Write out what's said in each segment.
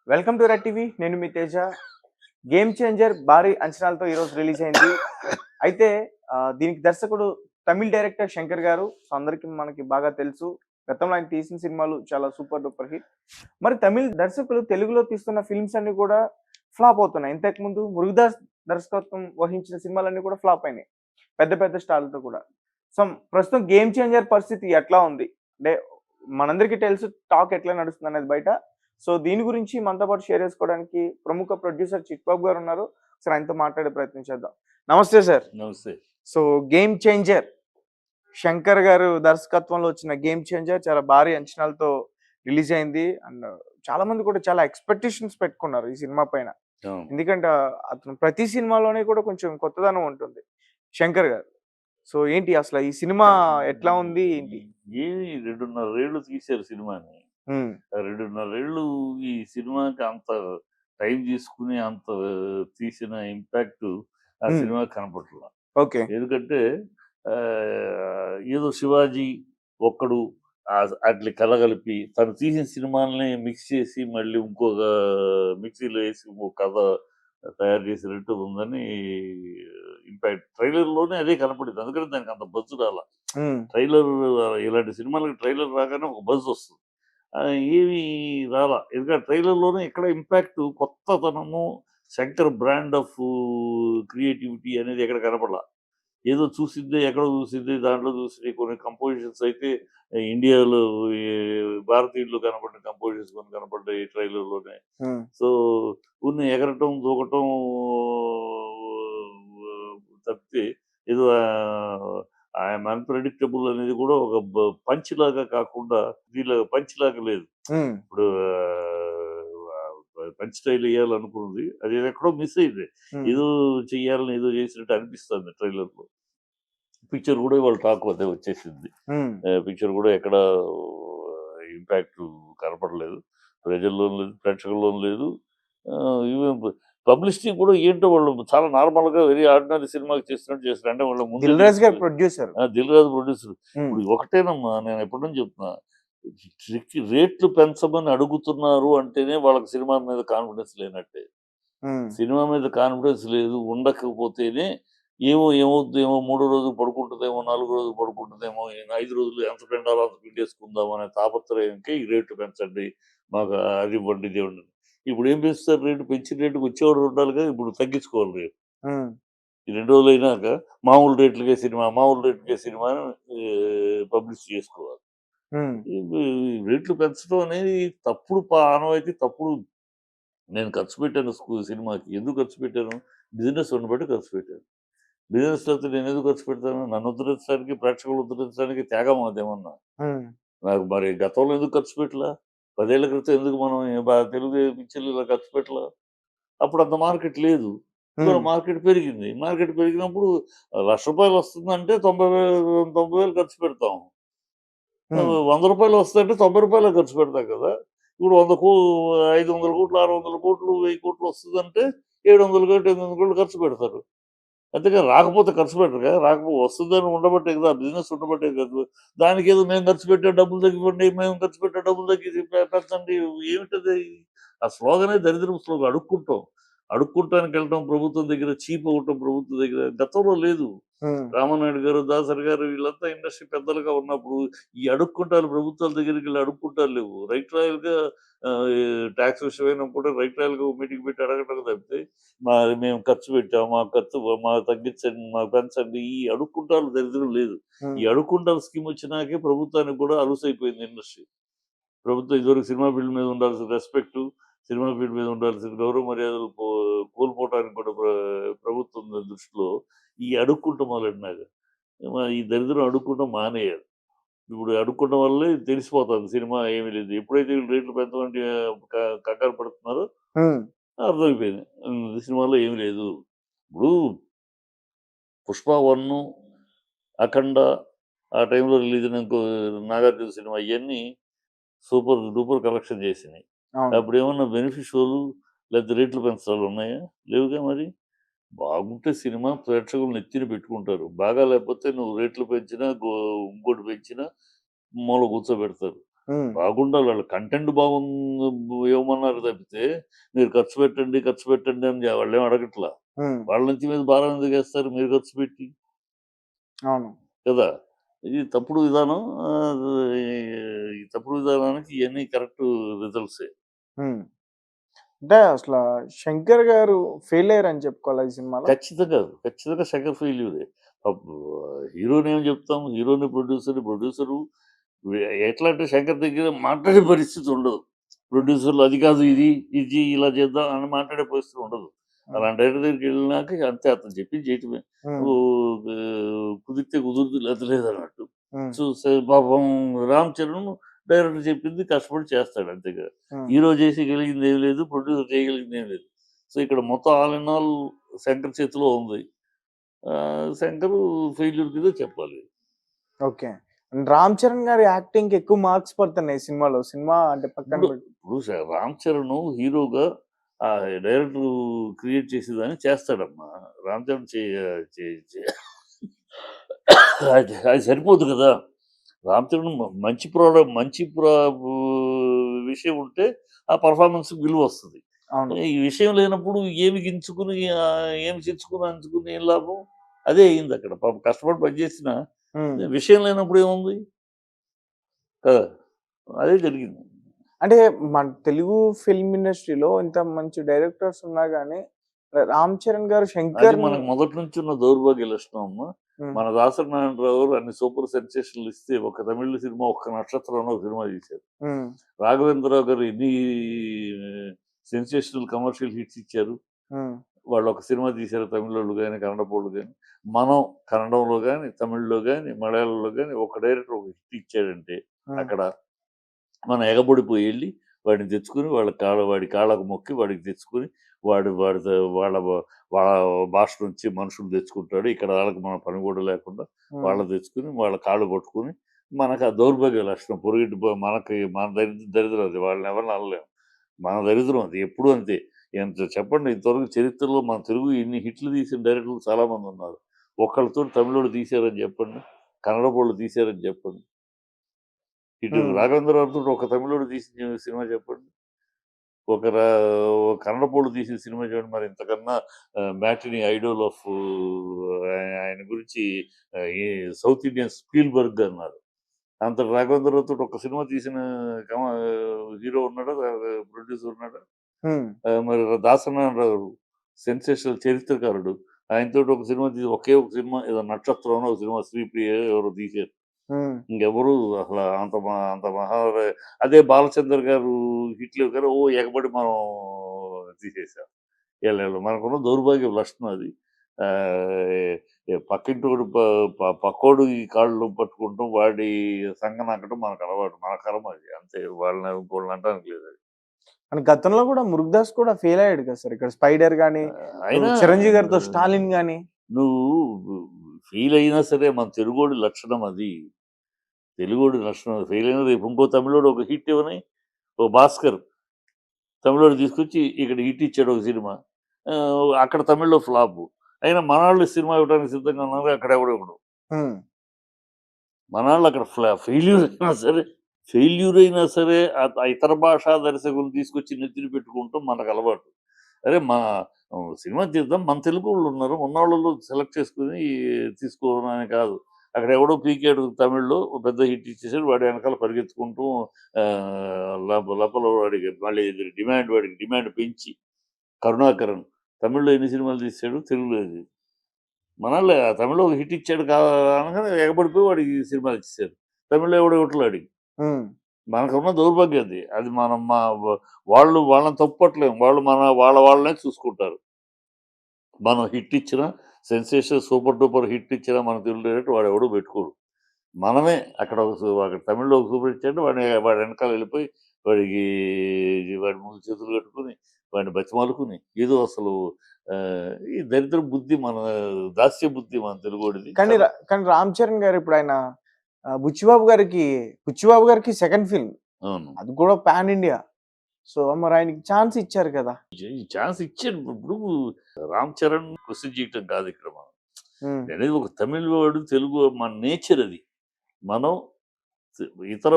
Welcome to red TV. నేను మీ Teja. Game changer భారీ అంచనాలతో ఈరోజు రిలీజ్ అయింది. అయితే దీనికి దర్శకుడు తమిళ్ డైరెక్టర్ శంకర్ గారు. సో అందరికి మనకి బాగా తెలుసు. గతంలో ఆయన తీసిన సినిమాలు చాలా సూపర్ డూపర్ హిట్. మరి తమిళ్ దర్శకులు తెలుగులో తీస్తున్న ఫిల్మ్స్ అన్ని కూడా ఫ్లాప్ అవుతున్నాయి. ఇంతకుముందు మురుగదాస్ దర్శకత్వం వహించిన సినిమాలన్నీ కూడా ఫ్లాప్ అయినాయి, పెద్ద పెద్ద స్టార్లతో కూడా. సో ప్రస్తుతం గేమ్ చేంజర్ పరిస్థితి ఎట్లా ఉంది అంటే మనందరికీ తెలుసు టాక్ ఎట్లా నడుస్తుంది అనేది బయట. సో దీని గురించి మనతో పాటు షేర్ చేసుకోవడానికి ప్రముఖ ప్రొడ్యూసర్ చిట్బాబు గారు ఉన్నారు. ఒకసారి ఆయనతో మాట్లాడే ప్రయత్నం చేద్దాం. నమస్తే సార్. నమస్తే. సో గేమ్ చేంజర్ శంకర్ గారు దర్శకత్వంలో వచ్చిన గేమ్ చేంజర్ చాలా భారీ అంచనాలతో రిలీజ్ అయింది. అండ్ చాలా మంది కూడా చాలా ఎక్స్పెక్టేషన్స్ పెట్టుకున్నారు ఈ సినిమా పైన. ఎందుకంటే అతను ప్రతి సినిమాలోనే కూడా కొంచెం కొత్తదనం ఉంటుంది శంకర్ గారు. సో ఏంటి అసలు ఈ సినిమా ఎట్లా ఉంది ఏంటి? ఏమి 2.5 ఏళ్ళు తీశారు సినిమాని. 2.5 ఏళ్ళు ఈ సినిమాకి అంత టైం తీసుకుని అంత తీసిన ఇంపాక్ట్ ఆ సినిమా కనపట్ల. ఓకే. ఎందుకంటే ఏదో శివాజీ ఒక్కడు అట్లా కలగలిపి తను తీసిన సినిమాలని మిక్స్ చేసి మళ్ళీ ఇంకొక మిక్సీలో వేసి ఇంకొక కథ తయారు చేసినట్టు ఉందని ఇంపాక్ట్ ట్రైలర్లోనే అదే కనపడింది. అందుకని దానికి అంత బజ్జు రాలా. ట్రైలర్ ఇలాంటి సినిమాలకి ట్రైలర్ రాగానే ఒక బజ్ వస్తుంది. ఏమి రాలా. ఎందుకంటే ట్రైలర్లోనే ఎక్కడ ఇంపాక్ట్ కొత్తతనము శంకర్ బ్రాండ్ ఆఫ్ క్రియేటివిటీ అనేది ఎక్కడ కనపడలా. ఏదో చూసిందే ఎక్కడో చూసింది దాంట్లో చూసి కొన్ని కంపోజిషన్స్ అయితే ఇండియాలో భారతీయులు కనపడ్డ కంపోజిషన్స్ కొన్ని కనపడ్డాయి ట్రైలర్లోనే. సో కొన్ని ఎగరటం దూకటం తప్పితే ఏదో ఐఎమ్ అన్ప్రెడిక్టబుల్ అనేది కూడా ఒక పంచ్ లాగా కాకుండా దీనిలాగా పంచ్ లాగా లేదు. ఇప్పుడు పంచ్ స్టైల్ వేయాలనుకున్నది అది ఎక్కడో మిస్ అయింది. ఏదో చెయ్యాలని ఏదో చేసినట్టు అనిపిస్తుంది ట్రైలర్ లో. పిక్చర్ కూడా ఇవాళ టాక్ అదే వచ్చేసింది. పిక్చర్ కూడా ఎక్కడ ఇంపాక్ట్ కనపడలేదు, ప్రజల్లో లేదు, ప్రేక్షకుల్లో లేదు. పబ్లిసిటీ కూడా ఏంటో వాళ్ళు చాలా నార్మల్ గా వెరీ ఆర్డినరీ సినిమాకి చేసినట్టు చేస్తారు. అంటే వాళ్ళ ముందు దిల్ రాజు ప్రొడ్యూసర్. ఇప్పుడు ఒకటేనమ్మా, నేను ఎప్పటి నుంచి చెప్తున్నా, రేట్లు పెంచమని అడుగుతున్నారు అంటేనే వాళ్ళకి సినిమా మీద కాన్ఫిడెన్స్ లేనట్టే. సినిమా మీద కాన్ఫిడెన్స్ లేదు, ఉండకపోతేనే ఏమవుతుందేమో 3వ రోజు పడుకుంటుందేమో, 4వ రోజు పడుకుంటుందేమో, 5 రోజులు ఎంత పిండాలో అంత పిండేసుకుందాం అనే తాపత్రయంకే ఈ రేట్లు పెంచండి, మాకు అది ఇవ్వండి, ఇది ఇవ్వండి. ఇప్పుడు ఏం పెంచుతారు రేటు? పెంచిన రేటుకి వచ్చేవాడు ఉండాలి కదా, ఇప్పుడు తగ్గించుకోవాలి రేటు. ఈ 2 రోజులు అయినాక మామూలు రేట్లకే సినిమా పబ్లిష్ చేసుకోవాలి. రేట్లు పెంచడం అనేది తప్పుడు ఆనవాయితీ, తప్పుడు. నేను ఖర్చు పెట్టాను సినిమాకి. ఎందుకు ఖర్చు పెట్టాను? బిజినెస్ బట్టి ఖర్చు పెట్టాను. బిజినెస్ అయితే నేను ఎందుకు ఖర్చు పెడతాను? నన్ను ఉద్ధరించడానికి, ప్రేక్షకులు ఉద్ధరించడానికి త్యాగం అదేమన్నా. నాకు మరి గతంలో ఎందుకు ఖర్చు పెట్టలా? 10 ఏళ్ల క్రితం ఎందుకు మనం తెలుగు పిక్చర్లు ఇలా ఖర్చు పెట్టలా? అప్పుడు అంత మార్కెట్ లేదు. మార్కెట్ పెరిగింది. మార్కెట్ పెరిగినప్పుడు ₹1,00,000 వస్తుందంటే 90,000 ఖర్చు పెడతాం. ₹100 వస్తుందంటే ₹90 ఖర్చు పెడతాం కదా. ఇప్పుడు 500 కోట్లు, 600 కోట్లు, 1000 కోట్లు వస్తుందంటే 700 కోట్లు, 800 కోట్లు ఖర్చు పెడతారు. అంతేగా, రాకపోతే ఖర్చు పెట్టరు కదా. వస్తుందని ఉండబట్టే కదా, బిజినెస్ ఉండబట్టే కదా. దానికి ఏదో మేము ఖర్చు పెట్టే డబ్బులు తగ్గిపోండి, మేము ఖర్చు పెట్టే డబ్బులు తగ్గి పెంచండి, ఏమిటది? ఆ స్లోగనే దరిద్రం స్లోగన్. అడుక్కుంటానికి వెళ్ళటం ప్రభుత్వం దగ్గర, చీప్ అవ్వటం ప్రభుత్వం దగ్గర. గతంలో లేదు. రామానాయుడు గారు, దాసరి గారు వీళ్ళంతా ఇండస్ట్రీ పెద్దలుగా ఉన్నప్పుడు ఈ అడుక్కుంటారు ప్రభుత్వాల దగ్గరికి వెళ్ళి అడుక్కుంటారు లేవు. రైట్ రాయల్గా ట్యాక్స్ విషయమైనప్పుడు రైట్ రాయల్గా మీటింగ్ పెట్టి అడగటం తప్పితే మేము ఖర్చు పెట్టాము, మాకు తగ్గించండి, మాకు పెంచండి, ఈ అడుక్కుంటారు దరిద్రం లేదు. ఈ అడుక్కుంటారు స్కీమ్ వచ్చినాకే ప్రభుత్వానికి కూడా అలుసైపోయింది ఇండస్ట్రీ. ప్రభుత్వం ఇదివరకు సినిమా ఫీల్డ్ మీద ఉండాల్సిన రెస్పెక్ట్, సినిమా ఫీల్డ్ మీద ఉండాల్సిన గౌరవ మర్యాదలు కోల్పోవడానికి కూడా ప్రభుత్వం దృష్టిలో ఈ అడుక్కుంటం మొదలెట్టినాక ఈ దరిద్రం అడుక్కుంటం మానేయాలి. ఇప్పుడు అడుక్కోవడం వల్లే తెలిసిపోతుంది సినిమా ఏమీ లేదు. ఎప్పుడైతే రేట్లు పెంచమంటే కంగారు పడుతున్నారో అర్థమైపోయింది సినిమాలో ఏమి లేదు. ఇప్పుడు పుష్ప 1, అఖండ ఆ టైంలో రిలీజ్ అయిన నాగార్జున సినిమా ఇవన్నీ సూపర్ డూపర్ కలెక్షన్ చేసినాయి. అప్పుడు ఏమన్నా బెనిఫిషియల్ లేకపోతే రేట్లు పెంచాలు ఉన్నాయా? లేవుగా. మరి బాగుంటే సినిమా ప్రేక్షకులు నెత్తిన పెట్టుకుంటారు. బాగా లేకపోతే నువ్వు రేట్లు పెంచినా ఇంకోటి పెంచినా మూల కూర్చోబెడతారు. బాగుండాలి, వాళ్ళ కంటెంట్ బాగుంది ఇవ్వమన్నారు తప్పితే మీరు ఖర్చు పెట్టండి అని వాళ్ళు ఏం అడగట్లా. వాళ్ళ నుంచి మీద భారం ఎందుకు వేస్తారు మీరు ఖర్చు పెట్టి, అవును. కదా. ఇది తప్పుడు విధానం. ఈ తప్పుడు విధానానికి ఇవన్నీ కరెక్ట్ రిజల్ట్సే. అంటే అసలు శంకర్ గారు ఫెయిల్ అయ్యారని చెప్పుకోవాలి ఈ సినిమాలో. ఖచ్చితంగా శంకర్ ఫెయిల్యూరే. హీరోని ఏం చెప్తాం, హీరోని ప్రొడ్యూసరు ఎట్లా అంటే శంకర్ దగ్గర మాట్లాడే పరిస్థితి ఉండదు. ప్రొడ్యూసర్లు అది కాదు ఇది ఇలా చేద్దాం అని మాట్లాడే పరిస్థితి ఉండదు. అలాంటి డైరెక్టర్ దగ్గరికి వెళ్ళినాక అంతే, అతను చెప్పింది చేయటమే. నువ్వు కుదిరితే కుదురుతు లేదన్నట్టు. సో పాపం రామ్ చరణ్ డైరెక్టర్ చెప్పింది కష్టపడి చేస్తాడు అంతేగా. హీరో చేసేయగలిగింది ఏం లేదు, ప్రొడ్యూసర్ చేయగలిగింది ఏం లేదు. సో ఇక్కడ మొత్తం ఆల్ ఇన్ ఆల్ శంకర్ చేతిలో ఉంది. శంకర్ ఫెయిల్యూర్ కింద చెప్పాలి. ఓకే. రామ్ చరణ్ గారి యాక్టింగ్ ఎక్కువ మార్క్స్ పడుతున్నాయి సినిమాలో. సినిమా అంటే పక్కన ఇప్పుడు రామ్ చరణ్ హీరోగా డైరెక్టర్ క్రియేట్ చేసేదాన్ని చేస్తాడమ్మా. రామ్ చరణ్ అది సరిపోదు కదా. రామ్ చరణ్ మంచి విషయం ఉంటే ఆ పర్ఫార్మెన్స్ విలువ వస్తుంది. ఈ విషయం లేనప్పుడు ఏమి గించుకుని ఏమి అంచుకుని ఏం లాభం. అదే అయింది అక్కడ. పాపం కష్టపడి పనిచేసిన విషయం లేనప్పుడు ఏముంది కదా, అదే జరిగింది. అంటే మన తెలుగు ఫిల్మ్ ఇండస్ట్రీలో ఇంత మంచి డైరెక్టర్స్ ఉన్నా గానీ రామ్ చరణ్ గారు, శంకర్ మనకు మొదటి నుంచి ఉన్న దౌర్భాగ్య లక్షణం అమ్మా. మన దాసరి నారాయణరావు అన్ని సూపర్ సెన్సేషన్లు ఇస్తే ఒక తమిళ సినిమా ఒక్క నక్షత్రంలో ఒక సినిమా తీశారు. రాఘవేంద్రరావు గారు ఎన్ని సెన్సేషనల్ కమర్షియల్ హిట్స్ ఇచ్చారు. వాళ్ళు ఒక సినిమా తీశారు తమిళోళ్ళు కానీ కన్నడపోళ్ళు కానీ. మనం కన్నడంలో కానీ తమిళ్లో కానీ మలయాళంలో కానీ ఒక డైరెక్టర్ ఒక హిట్ ఇచ్చాడంటే అక్కడ మనం ఎగబడిపోయి వెళ్ళి వాడిని తెచ్చుకుని వాడి కాళ్ళకు మొక్కి వాడికి తెచ్చుకుని వాళ్ళ భాష నుంచి మనుషులు తెచ్చుకుంటాడు. ఇక్కడ వాళ్ళకి మన పని కూడా లేకుండా వాళ్ళు తెచ్చుకుని వాళ్ళ కాళ్ళు పట్టుకుని మనకు ఆ దౌర్భాగ్య లక్షణం పొరుగింటి మనకి మన దరిద్రం అది. వాళ్ళని ఎవరిని అనలేము. మన దరిద్రం అది ఎప్పుడు అంతే. ఎంత చెప్పండి, ఇంతవరకు చరిత్రలో మన తెలుగు ఇన్ని హిట్లు తీసిన డైరెక్టర్లు చాలా మంది ఉన్నారు. ఒకళ్ళతో తమిళోడు తీశారని చెప్పండి, కన్నడ వాళ్ళు తీశారని చెప్పండి. ఇటు రాఘవేంద్రరావుతో ఒక తమిళోడు తీసిన సినిమా చెప్పండి, ఒక కన్నడ పోడు తీసిన సినిమా చూడండి. మరి ఇంతకన్నా మ్యాటినీ ఐడోల్ ఆఫ్ ఆయన గురించి సౌత్ ఇండియన్ స్పీల్బర్గ్ అన్నారు. అంత రాఘవేంద్రరావుతో ఒక సినిమా తీసిన హీరో ఉన్నాడా, ప్రొడ్యూసర్ ఉన్నాడా? మరి దాసనారాయణరావు సెన్సేషనల్ చరిత్రకారుడు, ఆయనతో ఒక సినిమా ఒకే ఒక సినిమా ఏదో నక్షత్రం ఒక సినిమా శ్రీప్రియ ఎవరు తీశారు. ఇంకెవరు అసలు అంత మహా. అదే బాలచంద్ర గారు హిట్లు గారు ఎగబడి మనం తీసేసాం. మనకున్న దౌర్భాగ్య లక్షణం అది. పక్కింటోడు పక్కోడు ఈ కాళ్ళు పట్టుకుంటాం, వాడి సంఘం నాకటం మనకు అలవాటు, మన కర్మ అది అంతే. వాళ్ళని అంటానికి లేదు. అది గతంలో కూడా మురుగదాస్ కూడా ఫెయిల్ అయ్యాడు కదా సార్. ఇక్కడ స్పైడర్ గానీ చిరంజీవి గారితో స్టాలిన్ గానీ. నువ్వు ఫెయిల్ అయినా సరే మన తెలుగోడి లక్షణం అది. తెలుగోడి లక్షణం ఫెయిల్ అయినా రేపు ఇంకో తమిళోడు ఒక హిట్ ఇవ్వని, ఓ భాస్కర్ తమిళోడు తీసుకొచ్చి ఇక్కడ హిట్ ఇచ్చాడు ఒక సినిమా, అక్కడ తమిళ్లో ఫ్లాప్ అయినా మనాళ్ళు సినిమా ఇవ్వడానికి సిద్ధంగా ఉన్నారు. అక్కడ ఎవడెవడు మనాళ్ళు అక్కడ ఫెయిల్యూర్ అయినా సరే ఇతర భాషా దర్శకులు తీసుకొచ్చి నెత్తిని పెట్టుకుంటాం మనకు అలవాటు. అరే మా సినిమా తీద్దాం, మన తెలుగు వాళ్ళు ఉన్నారు, ఉన్నవాళ్ళు సెలెక్ట్ చేసుకుని తీసుకోవాలని కాదు. అక్కడ ఎవడో పీకాడు తమిళ్లో పెద్ద హిట్ ఇచ్చేసాడు, వాడి వెనకాల పరిగెత్తుకుంటూ లోపల వాడికి మళ్ళీ వాడికి డిమాండ్ పెంచి. కరుణాకరన్ తమిళ్లో ఎన్ని సినిమాలు తీసాడు, తెలుగులో మనాళ్ళు తమిళ్లో ఒక హిట్ ఇచ్చాడు అనగానే ఎగబడిపోయి వాడికి సినిమాలు ఇచ్చేసాడు. తమిళ్లో ఎవడో ఒకటి అడిగి మనకున్న దౌర్భాగ్యం అది మనం వాళ్ళని తప్పట్లేము. వాళ్ళు వాళ్ళనే చూసుకుంటారు. మనం హిట్ ఇచ్చినా, సెన్సేషన్ సూపర్ డూపర్ హిట్ ఇచ్చినా మన తెలుగు డైరెక్టర్ వాడు ఎవడో పెట్టుకోడు. మనమే అక్కడ తమిళ్లో ఒక సూపర్ ఇచ్చాడు, వాడి వెనకాల వెళ్ళిపోయి వాడి ముందు చేతులు కట్టుకుని వాడిని బతిమాలుకుని ఏదో అసలు ఈ దరిద్ర బుద్ధి, మన దాస్య బుద్ధి మన తెలుగుడిది. కానీ రామ్ చరణ్ గారు ఇప్పుడు ఆయన బుచ్చిబాబు గారికి సెకండ్ ఫిల్మ్, అది కూడా పాన్ ఇండియా. సో మరి ఆయనకి ఛాన్స్ ఇచ్చారు కదా. ఛాన్స్ ఇచ్చారు. ఇప్పుడు రామ్ చరణ్ క్వశ్చన్ చేయటం కాదు ఇక్కడ. మనం అనేది ఒక తమిళ వాడు తెలుగు మన నేచర్ అది. మనం ఇతర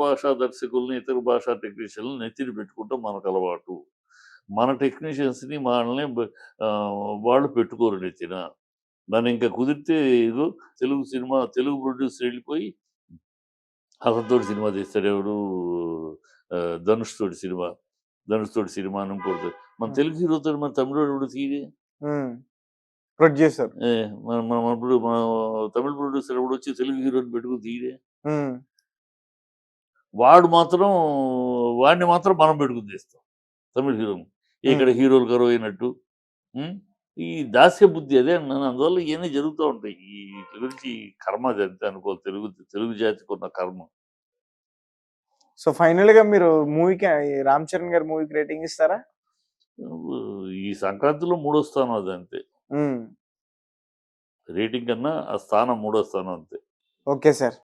భాషా దర్శకుల్ని, ఇతర భాషా టెక్నీషియన్‌లని నెత్తిన పెట్టుకుంటాం మనకు అలవాటు. మన టెక్నీషియన్స్‌ని వాళ్ళని వాళ్ళు పెట్టుకోరు నెత్తిన. దాన్ని ఇంకా కుదిరితే ఇదిగో తెలుగు ప్రొడ్యూసర్ వెళ్ళిపోయి అతనితోటి సినిమా తీస్తాడు. ఎవడు ధనుష్ తోటి సినిమా. ధనుష్ తోటి సినిమా అని ఇంకోటి. మన తెలుగు హీరోతోటి మన తమిళోడు ఎవడు తీయడే. ప్రొడ్యూసర్. మన మన ఇప్పుడు మన తమిళ ప్రొడ్యూసర్ ఎవడొచ్చి తెలుగు హీరోని పెట్టుకొని తీయడే. వాడిని మాత్రం మనం పెట్టుకుని తీస్తాం తమిళ హీరోని. ఇక్కడ హీరోలు కరువు అయినట్టు. ఈ దాస్య బుద్ధి అదే అన్నాను. అందువల్ల ఇవన్నీ జరుగుతూ ఉంటాయి. ఈ వీటి గురించి కర్మ అది అంతే అనుకో. తెలుగు జాతికి ఉన్న కర్మ. సో ఫైనల్ గా మీరు మూవీకి రామ్ చరణ్ గారి మూవీకి రేటింగ్ ఇస్తారా? ఈ సంక్రాంతిలో 3వ స్థానం అది అంతే. రేటింగ్ కన్నా ఆ స్థానం 3వ స్థానం అంతే. Okay sir.